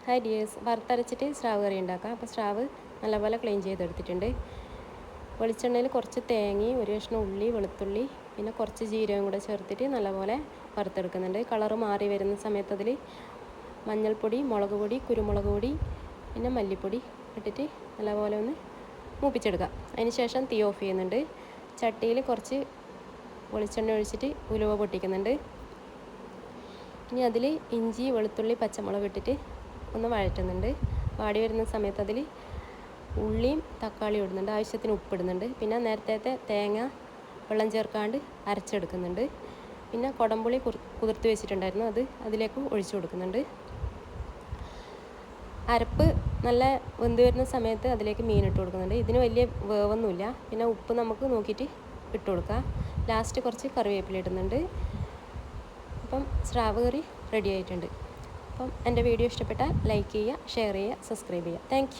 Hi dears, വറുത്തരച്ചിട്ട് സ്രാവ് കറി ഉണ്ടാക്കാം. അപ്പോൾ സ്രാവ് നല്ലപോലെ ക്ലീൻ ചെയ്തെടുത്തിട്ടുണ്ട്. വെളിച്ചെണ്ണയിൽ കുറച്ച് തേങ്ങയും ഒരു കഷ്ണം ഉള്ളി, വെളുത്തുള്ളി, പിന്നെ കുറച്ച് ജീരകം കൂടെ ചേർത്തിട്ട് നല്ലപോലെ വറുത്തെടുക്കുന്നുണ്ട്. കളറ് മാറി വരുന്ന സമയത്ത് അതിൽ മഞ്ഞൾപ്പൊടി, മുളക് പൊടി, കുരുമുളക് പൊടി, പിന്നെ മല്ലിപ്പൊടി ഇട്ടിട്ട് നല്ലപോലെ ഒന്ന് മൂപ്പിച്ചെടുക്കാം. അതിന് ശേഷം തീ ഓഫ് ചെയ്യുന്നുണ്ട്. ചട്ടിയിൽ കുറച്ച് വെളിച്ചെണ്ണ ഒഴിച്ചിട്ട് ഉലുവ പൊട്ടിക്കുന്നുണ്ട്. ഇനി അതിൽ ഇഞ്ചി, വെളുത്തുള്ളി, പച്ചമുളക് ഇട്ടിട്ട് ഒന്ന് വഴറ്റുന്നുണ്ട്. വാടി വരുന്ന സമയത്ത് അതിൽ ഉള്ളിയും തക്കാളിയും ഇടുന്നുണ്ട്. ആവശ്യത്തിന് ഉപ്പിടുന്നുണ്ട്. പിന്നെ നേരത്തെ തേങ്ങ വെള്ളം ചേർക്കാണ്ട് അരച്ചെടുക്കുന്നുണ്ട്. പിന്നെ കുടംപുളി കുതിർത്ത് വെച്ചിട്ടുണ്ടായിരുന്നു, അത് അതിലേക്ക് ഒഴിച്ചു കൊടുക്കുന്നുണ്ട്. അരപ്പ് നല്ല വെന്ത് വരുന്ന സമയത്ത് അതിലേക്ക് മീൻ ഇട്ട് കൊടുക്കുന്നുണ്ട്. ഇതിന് വലിയ വേവൊന്നുമില്ല. പിന്നെ ഉപ്പ് നമുക്ക് നോക്കിയിട്ട് ഇട്ട് കൊടുക്കാം. ലാസ്റ്റ് കുറച്ച് കറിവേപ്പില ഇടുന്നുണ്ട്. അപ്പം സ്രാവ് കറി റെഡി ആയിട്ടുണ്ട്. അപ്പം എൻ്റെ വീഡിയോ ഇഷ്ടപ്പെട്ടാൽ ലൈക്ക് ചെയ്യുക, ഷെയർ ചെയ്യുക, സബ്സ്ക്രൈബ് ചെയ്യുക. താങ്ക്